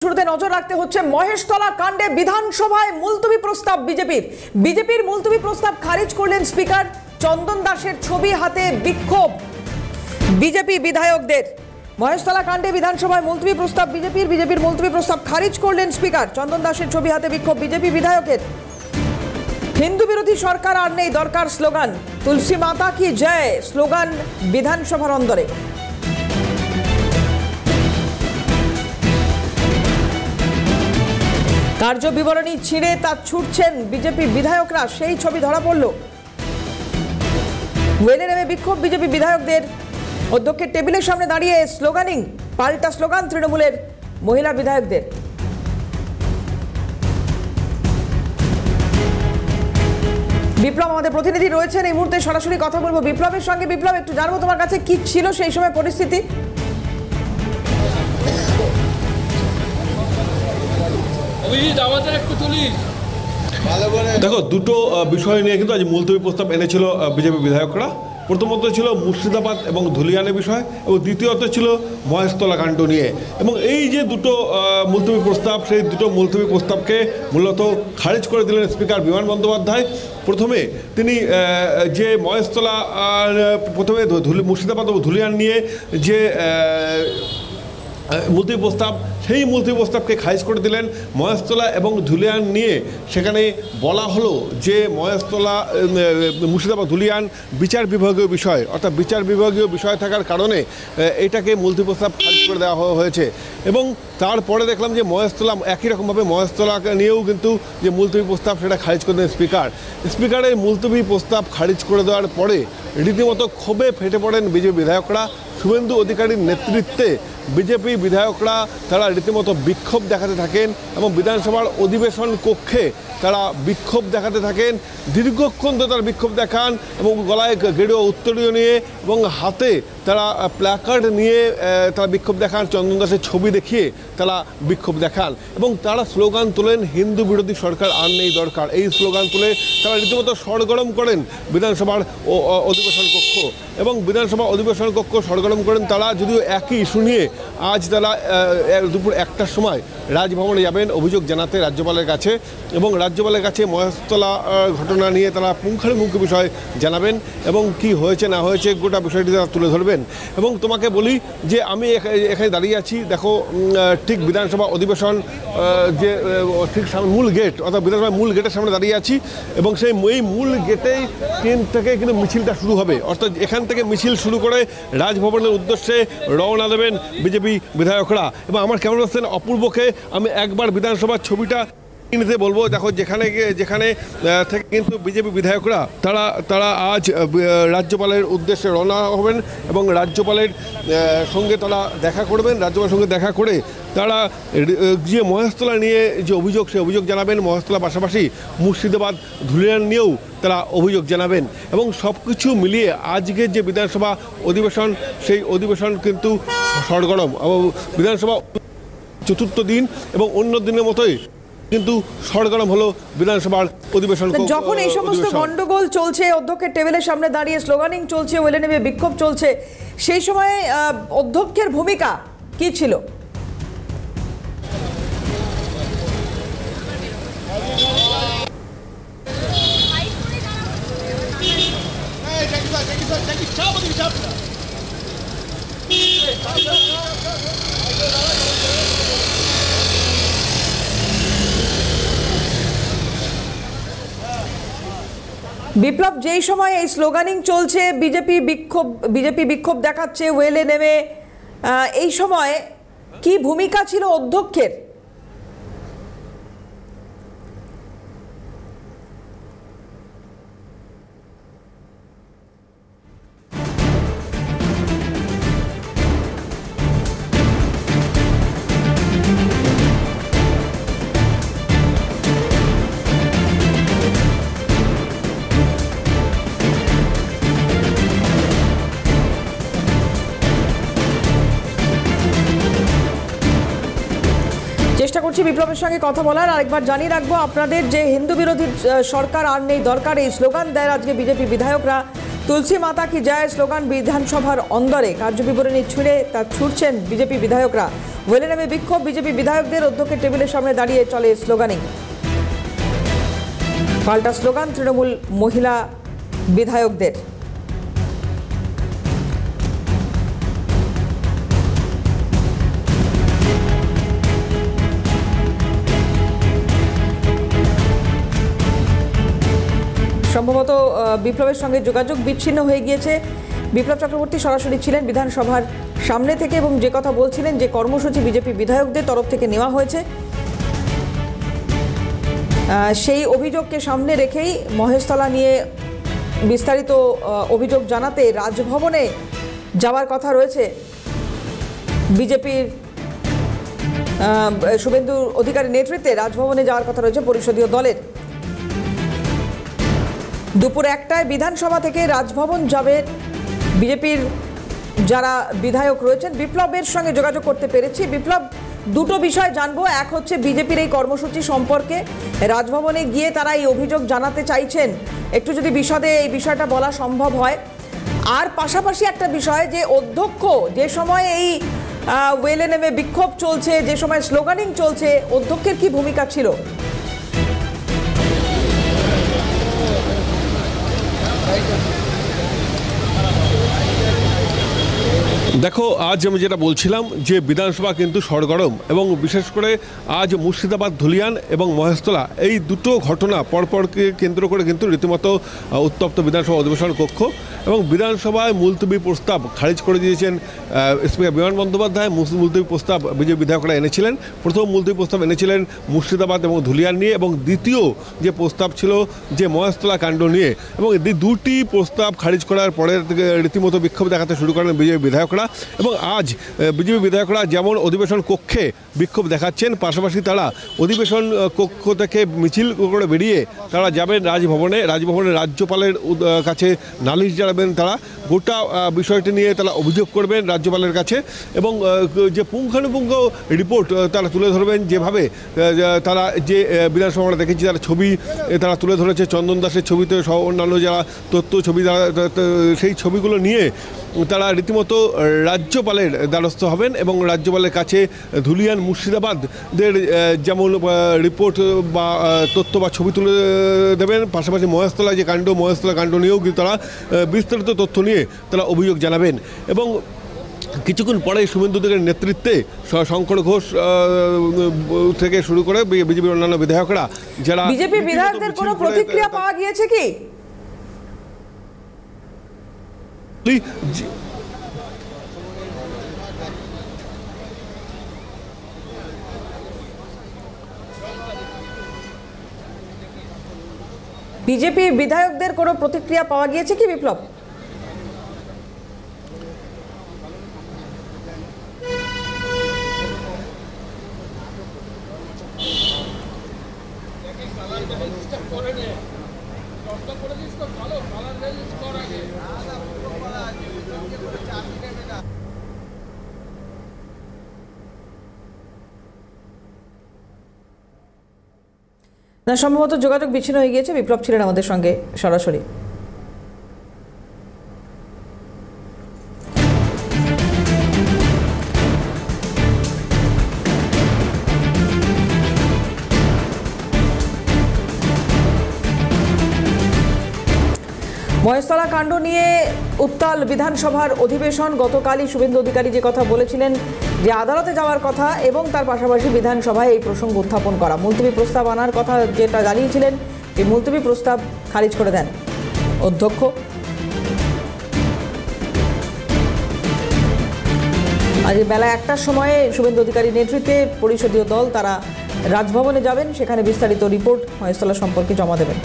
শুরুতে নজর রাখতে হচ্ছে মহেশতলা কাণ্ডে বিধানসভায় মুলতবি প্রস্তাব বিজেপির মুলতবি প্রস্তাব খারিজ করলেন স্পিকার। চন্দন দাসের ছবি হাতে বিক্ষোভ বিজেপি বিধায়কদের। মহেশতলা কাণ্ডে বিধানসভায় মুলতবি প্রস্তাব বিজেপির মুলতবি প্রস্তাব খারিজ করলেন স্পিকার। চন্দন দাসের ছবি হাতে বিক্ষোভ বিজেপি বিধায়কের। হিন্দু বিরোধী সরকার আর নেই দরকার স্লোগান, তুলসী মাতা কি জয় স্লোগান বিধানসভার অন্দরে। কার্য বিবরণী ছিঁড়ে তা ছুটছেন বিজেপি বিধায়করা, সেই ছবি ধরা পড়ল। ওয়েলে নেমে বিক্ষোভ বিজেপি বিধায়কদের। অধ্যক্ষের টেবিলের সামনে দাঁড়িয়ে স্লোগানিং, পাল্টা স্লোগান তৃণমূলের মহিলা বিধায়কদের। বিপ্লব আমাদের প্রতিনিধি রয়েছেন এই মুহূর্তে, সরাসরি কথা বলবো বিপ্লবের সঙ্গে। বিপ্লব, একটু জানবো তোমার কাছে কি ছিল সেই সময় পরিস্থিতি? দেখো, দুটো বিষয় নিয়ে কিন্তু আজ মুলতবি প্রস্তাব এনেছিল বিজেপি বিধায়করা। প্রথমত ছিল মুর্শিদাবাদ এবং ধুলিয়ানের বিষয়, এবং দ্বিতীয়ত ছিল মহেশতলা কাণ্ড নিয়ে। এবং এই যে দুটো মুলতবি প্রস্তাব, সেই দুটো মুলতবি প্রস্তাবকে মূলত খারিজ করে দিলেন স্পিকার বিমান বন্দ্যোপাধ্যায়। প্রথমে তিনি যে মহেশতলা, প্রথমে মুর্শিদাবাদ ও ধুলিয়ান নিয়ে যে মুলতবি প্রস্তাব, সেই মুলতবি প্রস্তাবকে খারিজ করে দিলেন। মহেশতলা এবং ধুলিয়ান নিয়ে সেখানে বলা হলো যে মহেশতলা, মুর্শিদাবাদ, ধুলিয়ান বিচার বিভাগীয় বিষয়, অর্থাৎ বিচার বিভাগীয় বিষয় থাকার কারণে এটাকে মুলতবি প্রস্তাব খারিজ করে দেওয়া হয়েছে। এবং তারপরে দেখলাম যে মহেশতলা, একই রকমভাবে মহেশতলাকে নিয়েও কিন্তু যে মুলতবি প্রস্তাব সেটা খারিজ করে দেন স্পিকারের মুলতবি প্রস্তাব খারিজ করে দেওয়ার পরে রীতিমতো ক্ষোভে ফেটে পড়েন বিজেপি বিধায়করা। শুভেন্দু অধিকারীর নেতৃত্বে বিজেপি বিধায়করা তারা রীতিমতো বিক্ষোভ দেখাতে থাকেন এবং বিধানসভার অধিবেশন কক্ষে তারা বিক্ষোভ দেখাতে থাকেন। দীর্ঘক্ষণ তো তারা বিক্ষোভ দেখান এবং গলায় গেরুয়া উত্তরীয় নিয়ে এবং হাতে তারা প্ল্যাকার্ড নিয়ে তারা বিক্ষোভ দেখান। চন্দন দাসের ছবি দেখিয়ে তারা বিক্ষোভ দেখান এবং তারা স্লোগান তোলেন, হিন্দু বিরোধী সরকার আর নেই দরকার। এই স্লোগান তুলে তারা রীতিমতো সরগরম করেন বিধানসভার অধিবেশন কক্ষ। এবং বিধানসভা অধিবেশন কক্ষ সরগরম করেন তারা, যদিও একই ইস্যু নিয়ে আজ তারা দুপুর 1টার সময় রাজভবনে যাবেন অভিযোগ জানাতে রাজ্যপালের কাছে, এবং রাজ্যপালের কাছে মহেশতলা ঘটনা নিয়ে তারা পুঙ্খানুপুঙ্খ বিষয় জানাবেন এবং কি হয়েছে না হয়েছে গোটা বিষয়টি তারা তুলে ধরবেন। এবং তোমাকে বলি যে আমি এখানে দাঁড়িয়ে আছি, দেখো ঠিক বিধানসভা অধিবেশন যে ঠিক সামনে মূল গেট, অর্থাৎ বিধানসভার মূল গেটের সামনে দাঁড়িয়ে আছি এবং এই মূল গেটেই থেকে কিন্তু মিছিলটা শুরু হবে। অর্থাৎ এখান থেকে মিছিল শুরু করে রাজভবনের উদ্দেশ্যে রওনা দেবেন বিজেপি বিধায়করা। এবং আমার ক্যামেরা পার্সন অপূর্বকে আমি একবার বিধানসভার ছবিটা নিতে বলবো। দেখো, যেখানে থেকে কিন্তু বিজেপি বিধায়করা তারা আজ রাজ্যপালের উদ্দেশ্যে রওনা হবেন এবং রাজ্যপালের সঙ্গে তারা দেখা করবেন। রাজ্যপালের সঙ্গে দেখা করে তারা যে মহেশতলা নিয়ে যে অভিযোগ, সেই অভিযোগ জানাবেন। মহেশতলা পাশাপাশি মুর্শিদাবাদ, ধুলিয়ান নিয়েও তারা অভিযোগ জানাবেন। এবং সব কিছু মিলিয়ে আজকের যে বিধানসভা অধিবেশন, সেই অধিবেশন কিন্তু সরগরম। বিধানসভা চতুর্থ দিন এবং অন্য দিনের মতোই কিন্তু সরগরম হলো বিধানসভার অধিবেশন। যখন এই সমস্ত গন্ডগোল চলছে, অধ্যক্ষের টেবিলের সামনে দাঁড়িয়ে স্লোগানিং চলছে, ওয়েলে নেমে বিক্ষোভ চলছে, সেই সময় অধ্যক্ষের ভূমিকা কি ছিল? বিপ্লব, যেই সময় এই স্লোগানিং চলছে, বিজেপি বিক্ষোভ দেখাচ্ছে ওয়েলে নেমে, এই সময় কি ভূমিকা ছিল অধ্যক্ষের? চেষ্টা করছি বিপ্লবের সঙ্গে কথা বলার। আরেকবার জানিয়ে রাখবো আপনাদের যে হিন্দু বিরোধী সরকার আর নেই দরকার, এই স্লোগান দেয় আজকে বিজেপি বিধায়করা। তুলসী মাতা কি জয় স্লোগান বিধানসভার অন্দরে। কার্যবিবরণী ছুড়ে তা ছুটছেন বিজেপি বিধায়করা। ওয়েলে নামে বিক্ষোভ, বিজেপি বিধায়কদের অধ্যক্ষের টেবিলের সামনে দাঁড়িয়ে চলে স্লোগানিং। পাল্টা স্লোগান তৃণমূল মহিলা বিধায়কদের। সম্ভবত বিপ্লবের সঙ্গে যোগাযোগ বিচ্ছিন্ন হয়ে গিয়েছে। বিপ্লব চক্রবর্তী সরাসরি ছিলেন বিধানসভার সামনে থেকে এবং যে কথা বলছিলেন যে কর্মসূচি বিজেপি বিধায়কদের তরফ থেকে নেওয়া হয়েছে, সেই অভিযোগকে সামনে রেখেই মহেশতলা নিয়ে বিস্তারিত অভিযোগ জানাতে রাজভবনে যাওয়ার কথা রয়েছে বিজেপির শুভেন্দু অধিকারীর নেতৃত্বে। রাজভবনে যাওয়ার কথা রয়েছে পরিষদীয় দলের। দুপুর 1টায় বিধানসভা থেকে রাজভবন যাবে বিজেপির যারা বিধায়ক রয়েছেন। বিপ্লবের সঙ্গে যোগাযোগ করতে পেরেছি। বিপ্লব, দুটো বিষয় জানবো। এক হচ্ছে বিজেপির এই কর্মসূচি সম্পর্কে রাজভবনে গিয়ে তারা এই অভিযোগ জানাতে চাইছেন, একটু যদি বিশদে এই বিষয়টা বলা সম্ভব হয়। আর পাশাপাশি একটা বিষয় যে অধ্যক্ষ যে সময় এই ওয়েলে নেমে বিক্ষোভ চলছে, যে সময় স্লোগানিং চলছে, অধ্যক্ষের কি ভূমিকা ছিল? দেখো, আজ আমি যেটা বলছিলাম যে বিধানসভা কিন্তু সরগরম এবং বিশেষ করে আজ মুর্শিদাবাদ ধুলিয়ান এবং মহেশতলা এই দুটো ঘটনা পরপরকে কেন্দ্র করে কিন্তু রীতিমতো উত্তপ্ত বিধানসভা অধিবেশন কক্ষ এবং বিধানসভায় মুলতবি প্রস্তাব খারিজ করে দিয়েছেন স্পিকার বিমান বন্দ্যোপাধ্যায়। মুলতবি প্রস্তাব বিজেপি বিধায়করা এনেছিলেন। প্রথম মুলতবি প্রস্তাব এনেছিলেন মুর্শিদাবাদ এবং ধুলিয়ান নিয়ে এবং দ্বিতীয় যে প্রস্তাব ছিল যে মহেশতলা কাণ্ড নিয়ে, এবং দুটি প্রস্তাব খারিজ করার পরে রীতিমতো বিক্ষোভ দেখাতে শুরু করেন বিজেপি বিধায়করা। এবং আজ বিজেপি বিধায়করা যেমন অধিবেশন কক্ষে বিক্ষোভ দেখাচ্ছেন, পাশাপাশি তারা অধিবেশন কক্ষ থেকে মিছিল করে বেরিয়ে তারা যাবেন রাজভবনে। রাজভবনে রাজ্যপালের কাছে নালিশ জানাবেন তারা। গোটা বিষয়টি নিয়ে তারা অভিযোগ করবেন রাজ্যপালের কাছে এবং যে পুঙ্খানুপুঙ্খ রিপোর্ট তারা তুলে ধরবেন। যেভাবে তারা যে বিধানসভা আমরা দেখেছি তারা ছবি তারা তুলে ধরেছে, চন্দন দাসের ছবিতে সহ অন্যান্য যারা তথ্য ছবি সেই ছবিগুলো নিয়ে তারা রীতিমতো রাজ্যপালের দ্বারস্থ হবেন এবং রাজ্যপালের কাছে ধুলিয়ান মুর্শিদাবাদের যেমন রিপোর্ট বা তথ্য বা ছবি তুলে দেবেন। পাশাপাশি মহেশতলা যে কাণ্ড, মহেশতলা কাণ্ড নিয়েও কিন্তু তারা বিস্তারিত তথ্য নিয়ে তারা অভিযোগ জানাবেন। এবং কিছুক্ষণ পরে শুভেন্দু অধিকারীর নেতৃত্বে শঙ্কর ঘোষ থেকে শুরু করে বিজেপির অন্যান্য বিধায়করা যারা বিজেপি বিধায়কদের কোনো প্রতিক্রিয়া পাওয়া গিয়েছে কি? বিজেপি বিধায়কদের কোনো প্রতিক্রিয়া পাওয়া গিয়েছে কি বিপ্লব? না, সম্ভবত যোগাযোগ বিচ্ছিন্ন হয়ে গিয়েছে। বিপ্লব ছিলেন আমাদের সঙ্গে সরাসরি। মহেশতলা কাণ্ড নিয়ে উত্তাল বিধানসভার অধিবেশন। গতকালই শুভেন্দু অধিকারী যে কথা বলেছিলেন যে আদালতে যাওয়ার কথা এবং তার পাশাপাশি বিধানসভায় এই প্রসঙ্গ উত্থাপন করা, মুলতবি প্রস্তাব আনার কথা যেটা জানিয়েছিলেন, এই মুলতবি প্রস্তাব খারিজ করে দেন অধ্যক্ষ। আজ বেলা 1টার সময়ে শুভেন্দু অধিকারীর নেতৃত্বে পরিষদীয় দল তারা রাজভবনে যাবেন, সেখানে বিস্তারিত রিপোর্ট মহেশতলা সম্পর্কে জমা দেবেন।